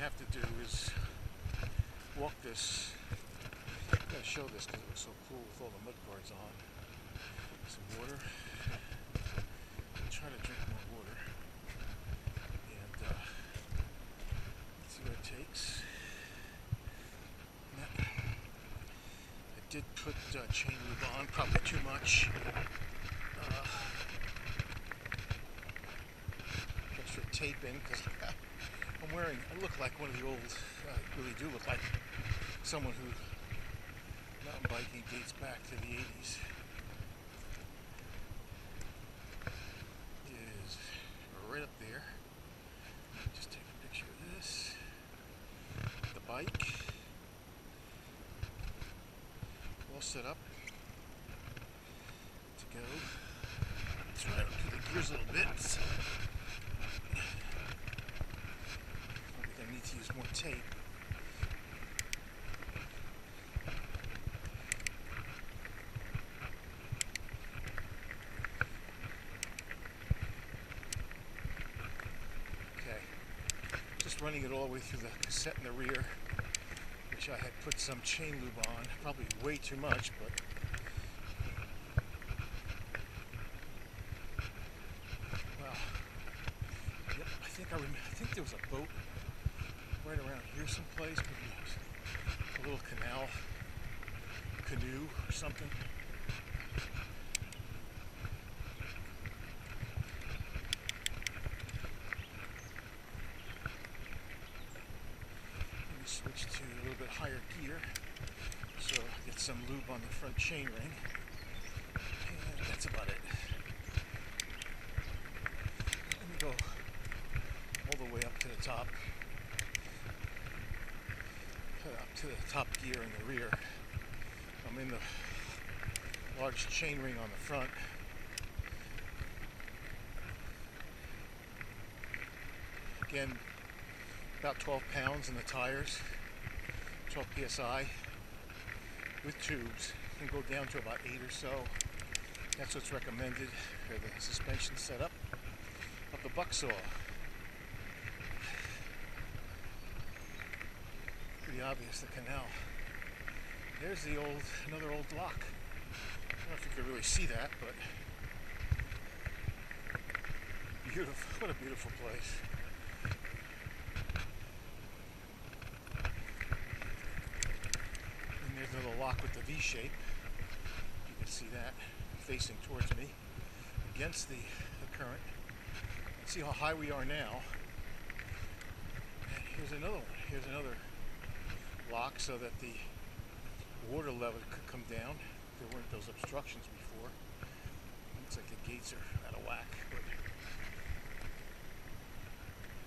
have to do is walk this. I'm going to show this because it looks so cool with all the mud guards on. Some water. I'll try to drink more water. And let's see what it takes. I did put chain lube on, probably too much. Extra tape in because I'm wearing, I look like one of the old, I really do look like someone who mountain biking dates back to the 80s. Is right up there. Just take a picture of this. The bike. All set up to go. Let's ride up to the gears a little bit. I think I need to use more tape. Okay, just running it all the way through the cassette in the rear, which I had put some chain lube on, probably way too much, but well, yep, I think there was a boat right around here someplace, maybe a little canal, canoe or something. Let me switch to a little bit higher gear so I get some lube on the front chain ring, and that's about it. Let me go all the way up to the top. Up to the top gear in the rear. I'm in the large chain ring on the front. Again, about 12 pounds in the tires, 12 psi with tubes. Can go down to about 8 or so. That's what's recommended for the suspension setup of the Bucksaw. Pretty obvious, the canal. There's the another old lock. I don't know if you can really see that, but beautiful. What a beautiful place. And there's another lock with the V shape. You can see that facing towards me against the current. Let's see how high we are now. And here's another one. Here's another lock so that the water level could come down. There weren't those obstructions before. Looks like the gates are out of whack.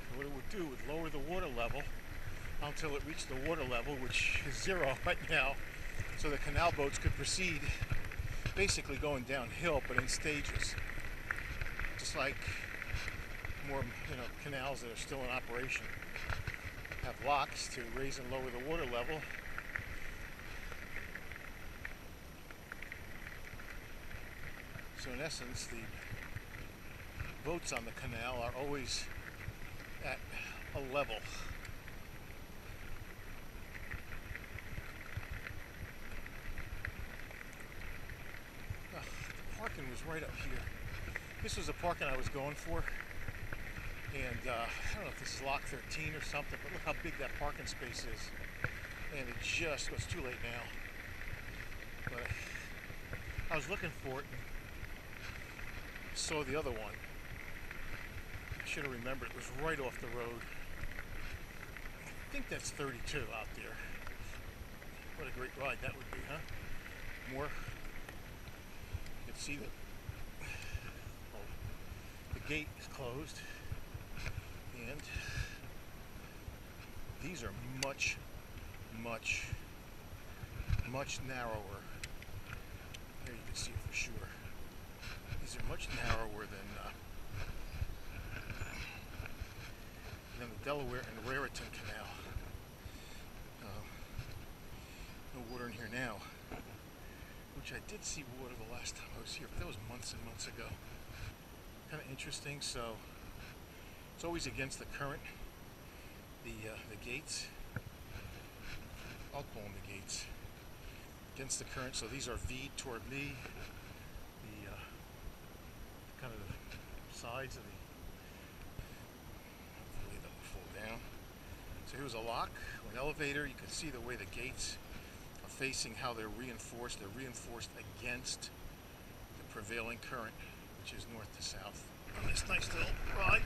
But what it would do would lower the water level until it reached the water level, which is 0 right now, so the canal boats could proceed, basically going downhill, but in stages. Just like more, canals that are still in operation have locks to raise and lower the water level. So in essence, the boats on the canal are always at a level. The parking was right up here. This was the parking I was going for. And I don't know if this is lock 13 or something, but look how big that parking space is. And it just was too late now. But I was looking for it and saw the other one. I should have remembered it was right off the road. I think that's 32 out there. What a great ride that would be, huh? More. You can see that the gate is closed. And these are much narrower. Here you can see it for sure. These are much narrower than the Delaware and Raritan Canal. No water in here now, which I did see water the last time I was here, but that was months and months ago. Kind of interesting. So it's always against the current. the gates. I'll call them the gates. Against the current, so these are V'd toward me. The kind of the sides of the. Hopefully they'll fall down. So here's a lock, or an elevator. You can see the way the gates are facing, how they're reinforced. They're reinforced against the prevailing current, which is north to south. On this nice little ride.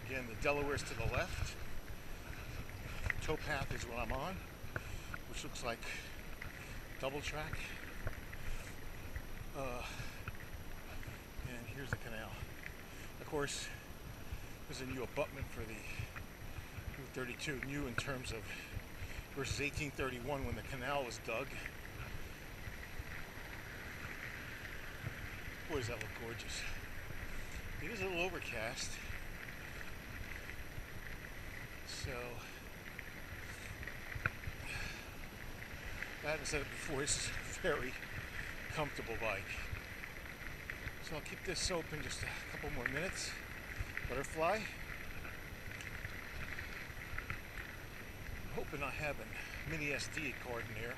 Again, the Delaware's to the left. Towpath is what I'm on, which looks like double track. And here's the canal. Of course, there's a new abutment for the Route 32, new in terms of versus 1831 when the canal was dug. Boy, does that look gorgeous. It is a little overcast. So, I haven't said it before, this is a very comfortable bike. So I'll keep this open just a couple more minutes. Butterfly. I'm hoping I have a mini SD card in there.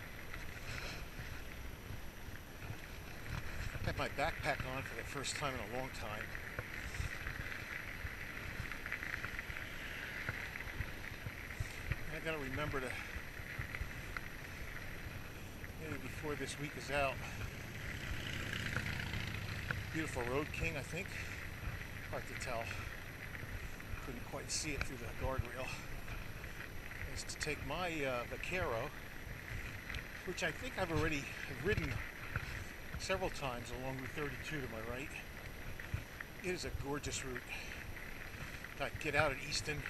I had my backpack on for the first time in a long time. I gotta remember to, maybe before this week is out, beautiful Road King, I think. Hard to tell. Couldn't quite see it through the guardrail. Is to take my Vaquero, which I think I've already ridden several times along Route 32 to my right. It is a gorgeous route. I get out at Easton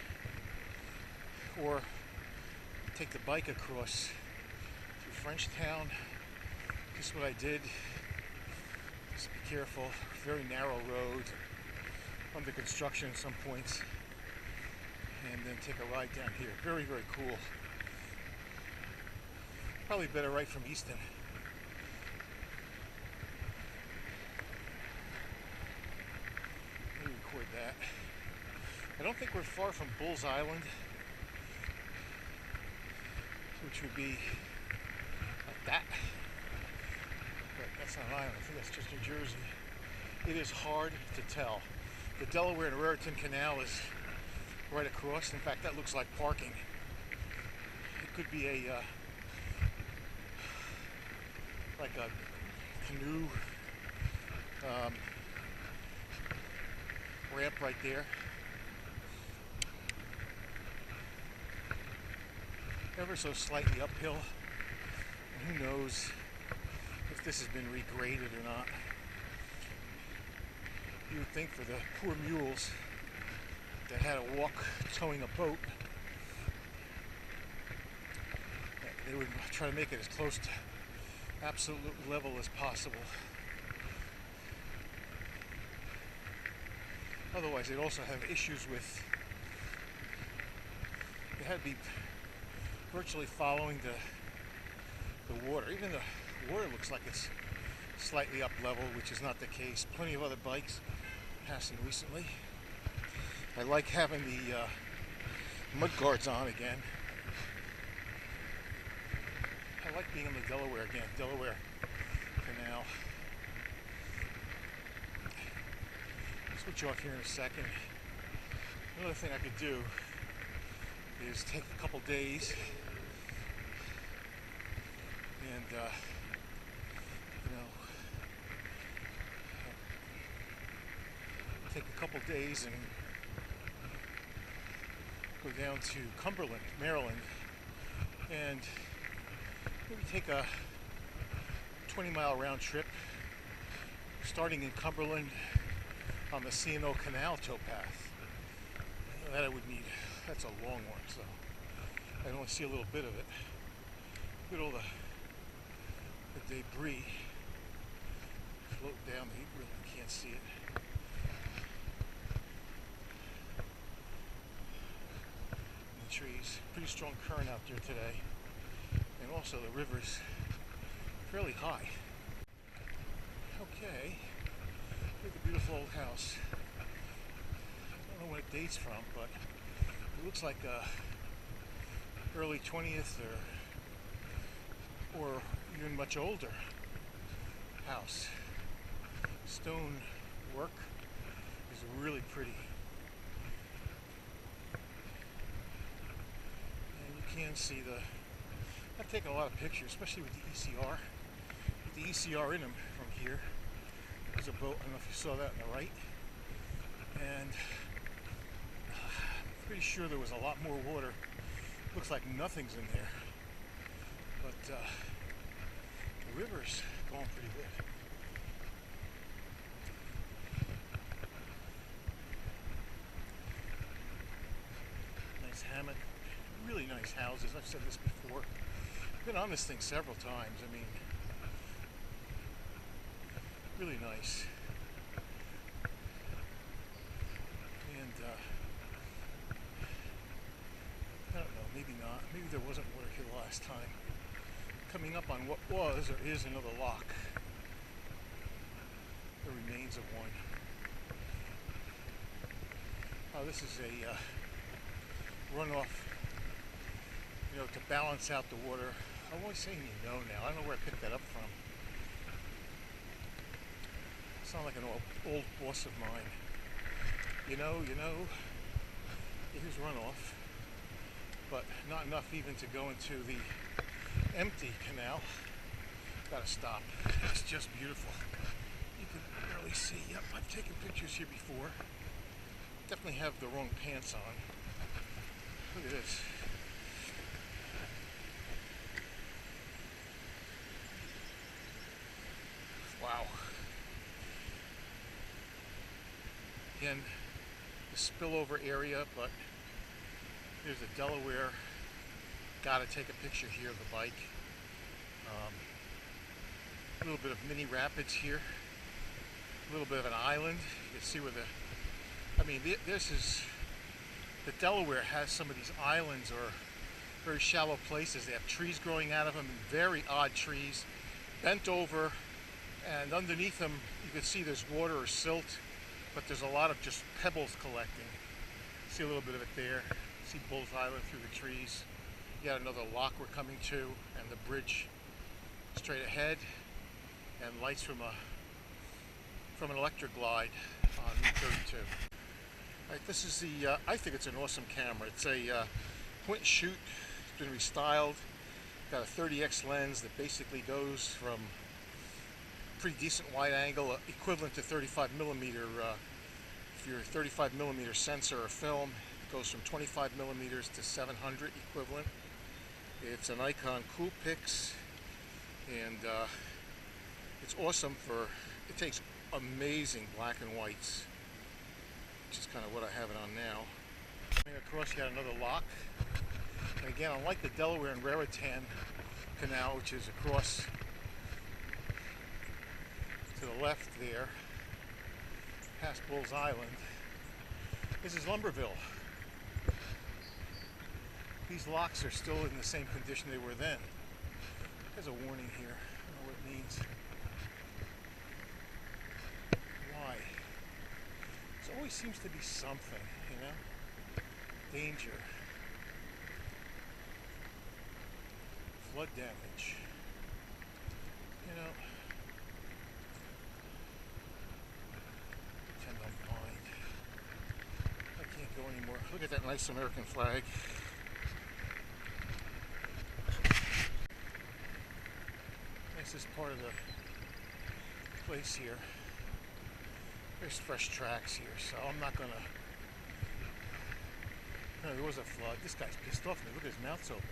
or take the bike across through Frenchtown. Just what I did. Just be careful. Very narrow road, under construction at some points, and then take a ride down here. Very, very cool. Probably better right from Easton. Let me record that. I don't think we're far from Bulls Island, which would be like that. But that's not an island, I think that's just New Jersey. It is hard to tell. The Delaware and Raritan Canal is right across. In fact, that looks like parking. It could be a like a canoe ramp right there. Ever so slightly uphill, and who knows if this has been regraded or not. You would think for the poor mules that had to walk towing a boat, they would try to make it as close to absolute level as possible. Otherwise, they'd also have issues with, they had to be virtually following the water. Even the water looks like it's slightly up level, which is not the case. Plenty of other bikes passing recently. I like having the mud guards on again. I like being in the Delaware again, Delaware Canal. Switch off here in a second. Another thing I could do is take a couple days and take a couple days and go down to Cumberland, Maryland, and maybe take a 20-mile round trip starting in Cumberland on the C&O Canal towpath. That I would need. That's a long one, so I only see a little bit of it. Look at all the debris floating down. You really can't see it. the trees. Pretty strong current out there today. And also the river's fairly high. Okay, here's a beautiful old house. I don't know what it dates from, but it looks like a early 20th or even much older house. Stone work is really pretty. And you can see I've taken a lot of pictures, especially with the ECR. With the ECR in them from here. There's a boat, I don't know if you saw that on the right. And I'm pretty sure there was a lot more water. Looks like nothing's in there. But the river's going pretty good. Nice hammock. Really nice houses. I've said this before. I've been on this thing several times. I mean, really nice. And I don't know, maybe not. Maybe there wasn't water here the last time. Coming up on what was or is another lock. The remains of one. Oh, this is a runoff, to balance out the water. I'm always saying now. I don't know where I picked that up from. Sound like an old boss of mine. Here's runoff, but not enough even to go into the empty canal. Gotta stop. It's just beautiful. You can barely see. Yep, I've taken pictures here before. Definitely have the wrong pants on. Look at this. Wow. Again, the spillover area, but there's a Delaware. Gotta take a picture here of the bike. A little bit of mini rapids here. A little bit of an island. You can see where the Delaware has some of these islands or very shallow places. They have trees growing out of them, very odd trees, bent over, and underneath them you can see there's water or silt, but there's a lot of just pebbles collecting. See a little bit of it there. See Bull's Island through the trees. You got another lock we're coming to, and the bridge straight ahead, and lights from an electric glide on Route 32. Alright, this is I think it's an awesome camera. It's a point and shoot. It's been restyled. Got a 30x lens that basically goes from pretty decent wide angle, equivalent to 35 millimeter. If you're a 35 millimeter sensor or film, it goes from 25 millimeters to 700 equivalent. It's a Nikon Coolpix, and it's awesome it takes amazing black and whites, which is kind of what I have it on now. Coming across, you got another lock. And again, unlike the Delaware and Raritan Canal, which is across to the left there, past Bull's Island, this is Lumberville. These locks are still in the same condition they were then. There's a warning here. I don't know what it means. Why? There always seems to be something, Danger. Flood damage. Pretend I'm blind. I can't go anymore. Look at that nice American flag. This is part of the place here. There's fresh tracks here, so I'm not gonna. No, there was a flood. This guy's pissed off at me. Look at his mouth's open.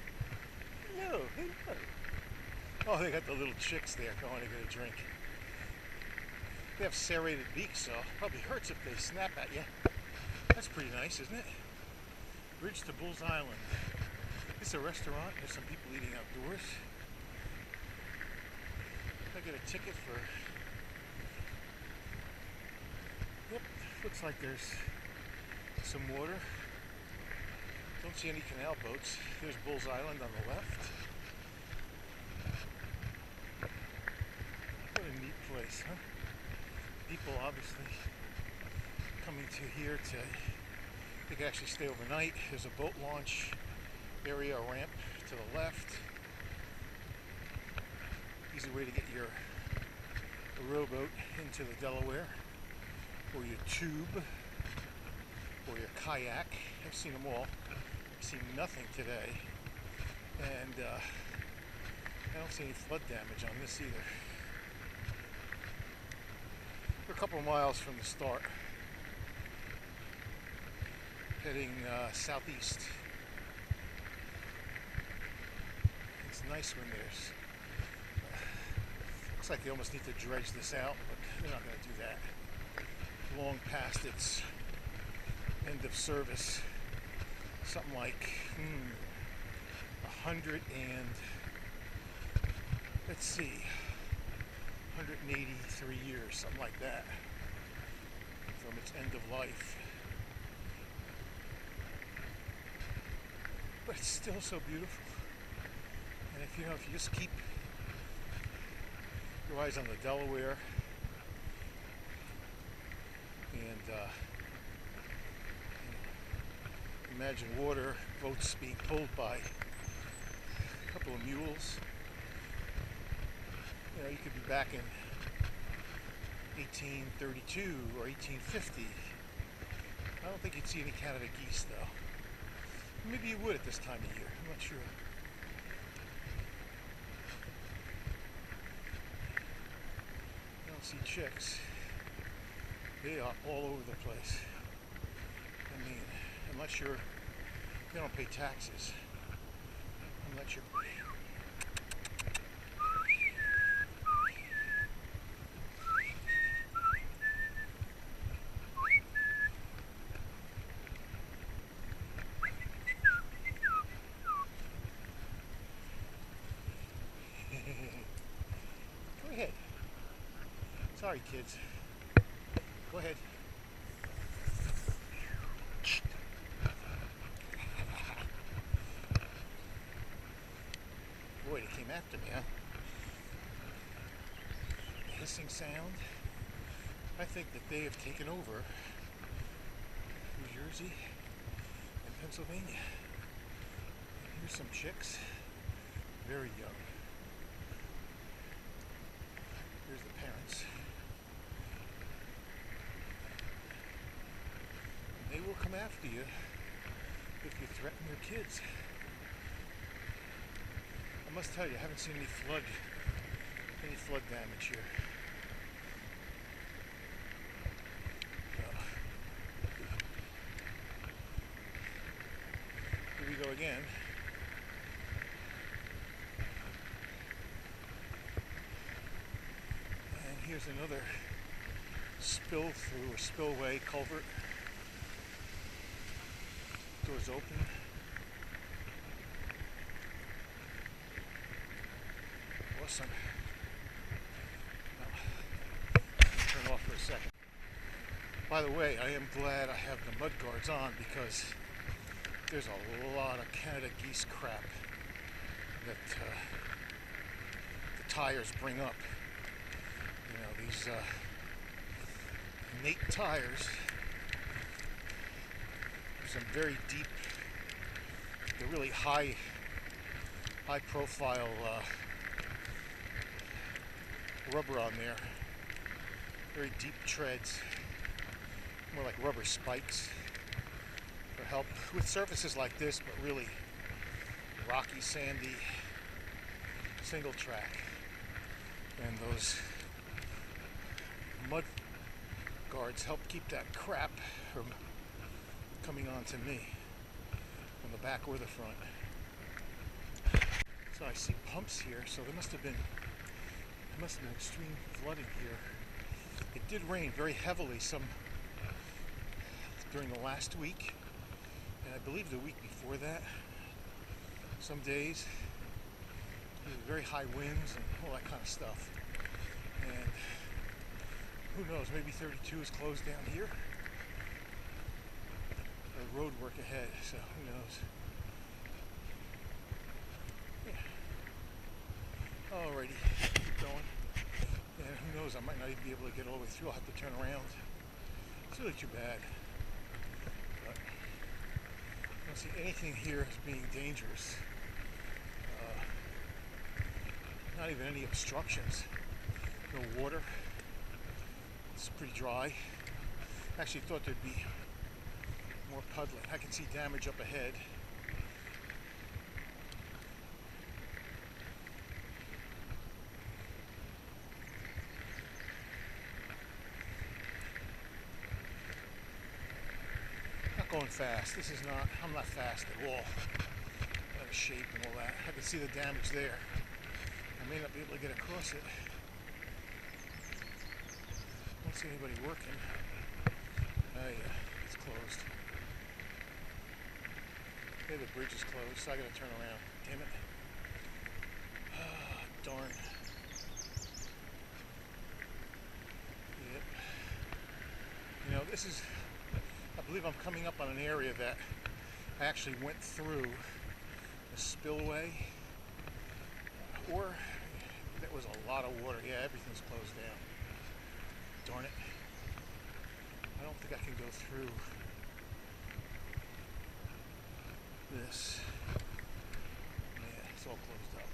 No, hey, no. Oh, they got the little chicks there going to get a drink. They have serrated beaks, so it probably hurts if they snap at you. That's pretty nice, isn't it? Bridge to Bull's Island. It's a restaurant. There's some people eating outdoors. I get a ticket for. Yep, looks like there's some water. Don't see any canal boats. There's Bull's Island on the left. What a neat place, huh? People obviously coming to here to, they can actually stay overnight. There's a boat launch area, a ramp to the left. Easy way to get your rowboat into the Delaware, or your tube, or your kayak. I've seen them all. I've seen nothing today, and I don't see any flood damage on this either. We're a couple of miles from the start, heading southeast. It's nice when there's looks like they almost need to dredge this out, but they're not going to do that. Long past its end of service. Something like 100 and, let's see, 183 years, something like that, from its end of life. But it's still so beautiful. And if you just keep your eyes on the Delaware and imagine water, boats being pulled by a couple of mules. You know, you could be back in 1832 or 1850. I don't think you'd see any Canada geese though. Maybe you would at this time of year, I'm not sure. I don't see chicks. They are all over the place. I mean, I'm not sure, they don't pay taxes. I'm not sure. Go ahead. Sorry, kids. Go ahead. Boy, they came after me, huh? The hissing sound. I think that they have taken over New Jersey and Pennsylvania. And here's some chicks, very young. Here's the parents. And they will come after you if you threaten your kids. I must tell you, I haven't seen any flood damage here. Here we go again. And here's another spill through or spillway culvert. Doors open. Awesome. Well, turn off for a second. By the way, I am glad I have the mud guards on because there's a lot of Canada geese crap that the tires bring up. You know, these Nate tires, some very deep, they're really high profile rubber on there, very deep treads, more like rubber spikes for help with surfaces like this, but really rocky, sandy, single track. And those mud guards help keep that crap from coming onto me on the back or the front. So I see pumps here, so there must have been extreme flooding here. It did rain very heavily during the last week, and I believe the week before that. Some days there were very high winds and all that kind of stuff. And who knows, maybe 32 is closed down here. road work ahead, so who knows. Yeah. Alrighty, keep going. And who knows, I might not even be able to get all the way through. I'll have to turn around. It's really too bad. But I don't see anything here as being dangerous. Not even any obstructions. No water. It's pretty dry. I actually thought there'd be more puddling. I can see damage up ahead. Not going fast. This is not, I'm not fast at all. Out of shape and all that. I can see the damage there. I may not be able to get across it. Don't see anybody working. Oh yeah, it's closed. Yeah, the bridge is closed, so I gotta turn around. Damn it. Ah, darn. Yep. You know, this is, I believe I'm coming up on an area that I actually went through a spillway, or there was a lot of water. Yeah, everything's closed down. Darn it. I don't think I can go through this. Yeah, it's all closed up.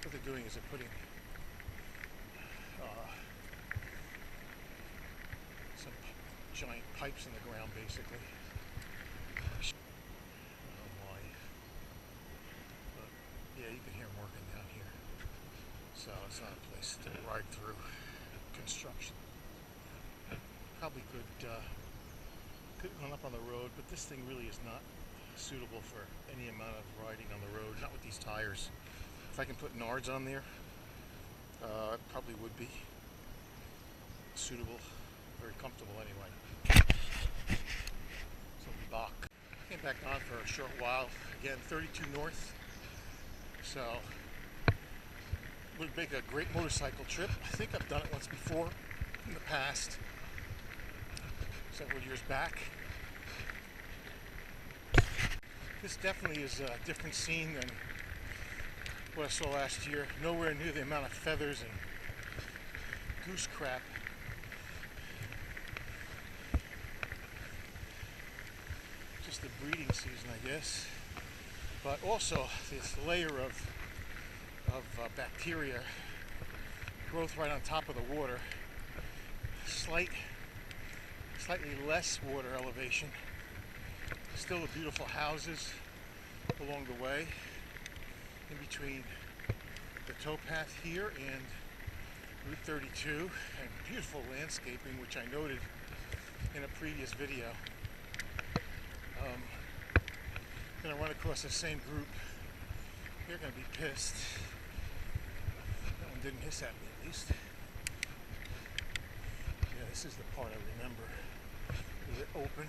What they're doing is they're putting some giant pipes in the ground, basically. Oh my. But yeah, you can hear them working down here. So it's not a place to ride through construction. Probably could have gone up on the road, but this thing really is not suitable for any amount of riding on the road, not with these tires. If I can put Nards on there, it probably would be suitable, very comfortable anyway. So Bach. Came back on for a short while. Again, 32 north. So would make a great motorcycle trip. I think I've done it once before in the past, several years back. This definitely is a different scene than what I saw last year. Nowhere near the amount of feathers and goose crap. Just the breeding season, I guess. But also this layer of bacteria, growth right on top of the water. Slightly less water elevation. Still the beautiful houses along the way, in between the towpath here and Route 32, and beautiful landscaping, which I noted in a previous video. Gonna run across the same group. They're gonna be pissed. That one didn't hiss at me, at least. Yeah, this is the part I remember. Is it open?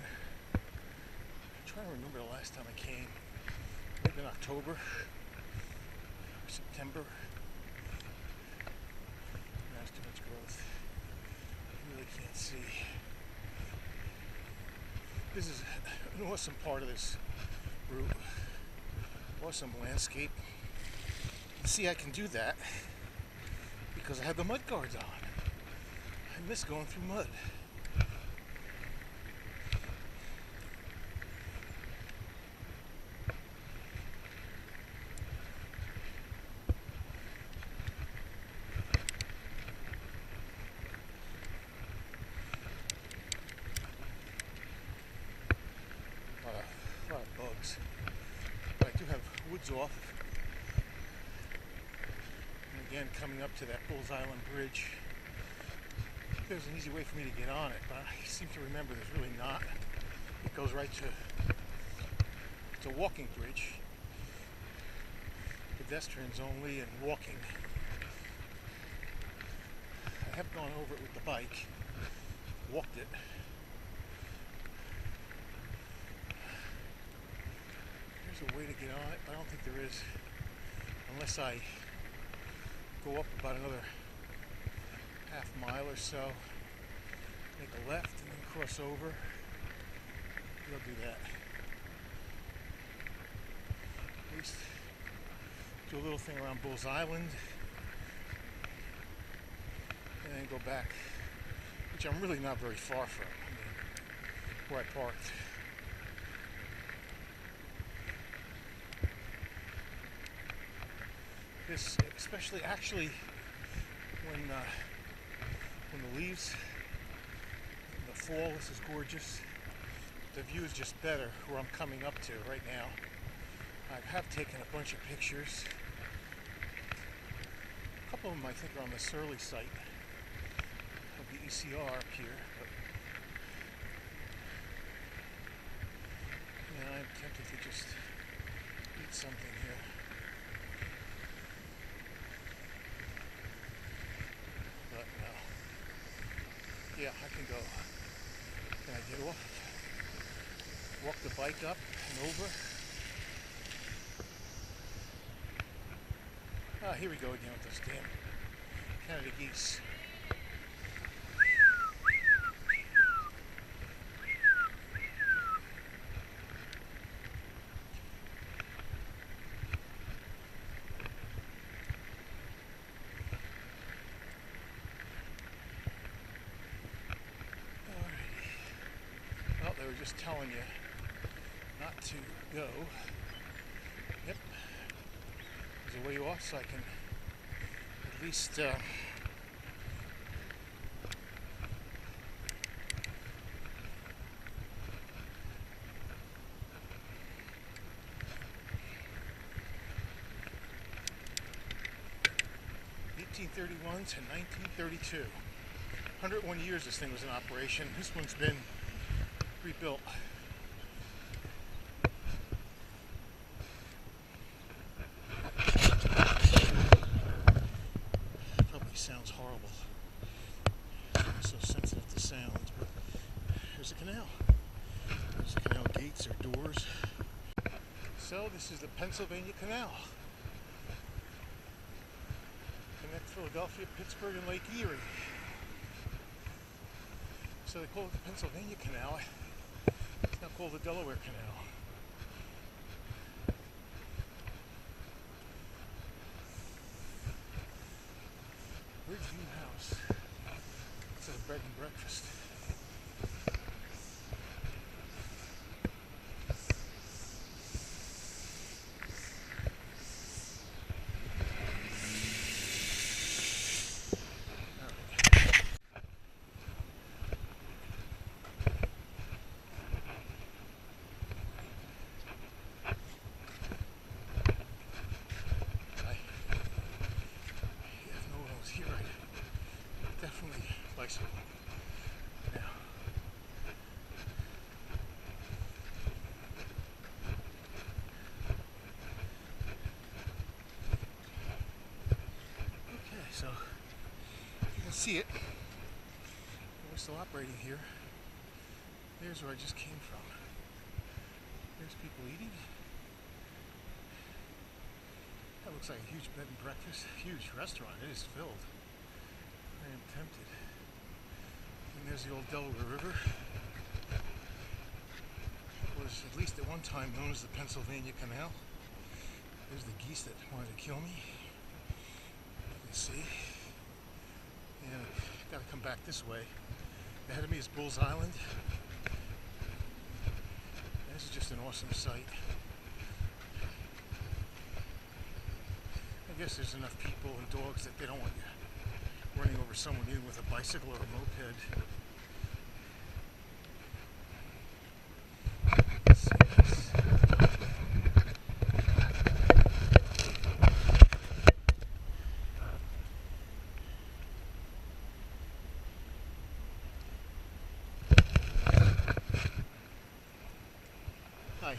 I'm trying to remember the last time I came. Maybe in October or September. There's too much growth. You really can't see. This is an awesome part of this route. Awesome landscape. You see, I can do that because I have the mud guards on. I miss going through mud. A lot of bugs. But I do have woods off. And again, coming up to that Bulls Island Bridge. There's an easy way for me to get on it, but I seem to remember there's really not. It goes right to, it's a walking bridge. Pedestrians only and walking. I have gone over it with the bike, walked it. There's a way to get on it, but I don't think there is, unless I go up about another half mile or so, make a left and then cross over. Maybe I'll do that. At least do a little thing around Bulls Island and then go back, which I'm really not very far from. I mean, where I parked. This, especially actually when the leaves in the fall, this is gorgeous. The view is just better where I'm coming up to right now. I have taken a bunch of pictures. A couple of them I think are on the Surly site of the ECR up here. But, yeah, I'm tempted to just eat something here. But no. Yeah, I can go. Can I get off? Walk the bike up and over. Ah, here we go again with those damn Canada geese. Alrighty. Well, they were just telling you not to go. Yep. There's a way off so I can at least (1831 to 1932). 101 years this thing was in operation. This one's been rebuilt. Sounds horrible. I'm so sensitive to sounds, but there's a canal. There's the canal gates or doors. So this is the Pennsylvania Canal. Connect Philadelphia, Pittsburgh, and Lake Erie. So they call it the Pennsylvania Canal. It's not called the Delaware Canal. Ridgeview House. It's a bed and breakfast. Definitely bicycle. Now, okay, so you can see it. We're still operating here. There's where I just came from. There's people eating. That looks like a huge bed and breakfast, huge restaurant. It is filled. I am tempted. And there's the old Delaware River. It was at least at one time known as the Pennsylvania Canal. There's the geese that wanted to kill me. You can see. And I've got to come back this way. Ahead of me is Bulls Island. And this is just an awesome sight. I guess there's enough people and dogs that they don't want you running over someone either with a bicycle or a moped. Let's see this. Hi.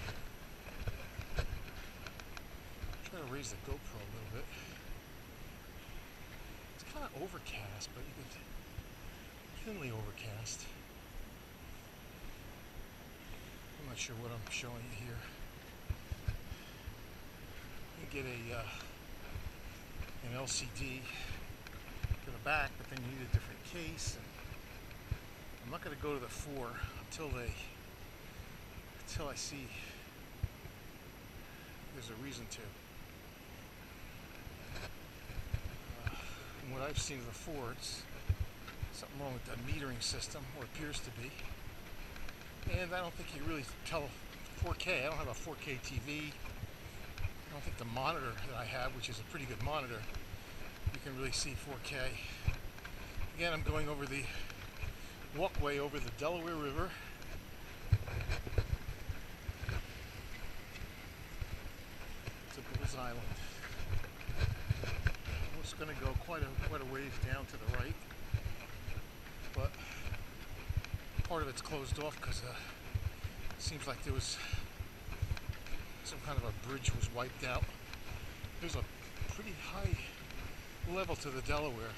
Try to raise the GoPro a little bit. It's kind of overcast, but you could thinly overcast. I'm not sure what I'm showing you here. You get an LCD to the back, but then you need a different case. And I'm not going to go to the 4 until they until I see there's a reason to. From what I've seen before, it's something wrong with the metering system, or appears to be. And I don't think you really tell 4K. I don't have a 4K TV. I don't think the monitor that I have, which is a pretty good monitor, you can really see 4K. Again, I'm going over the walkway over the Delaware River. To Bull's Island. I'm just going to go quite a ways down to the right, but part of it's closed off because it seems like there was some kind of a bridge was wiped out. There's a pretty high level to the Delaware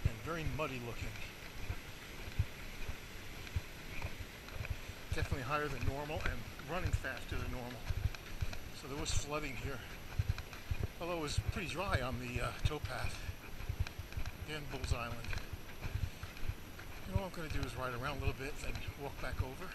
and very muddy looking. Definitely higher than normal and running faster than normal. So there was flooding here, although it was pretty dry on the towpath. Again, Bull's Island. You know what I'm going to do is ride around a little bit and walk back over.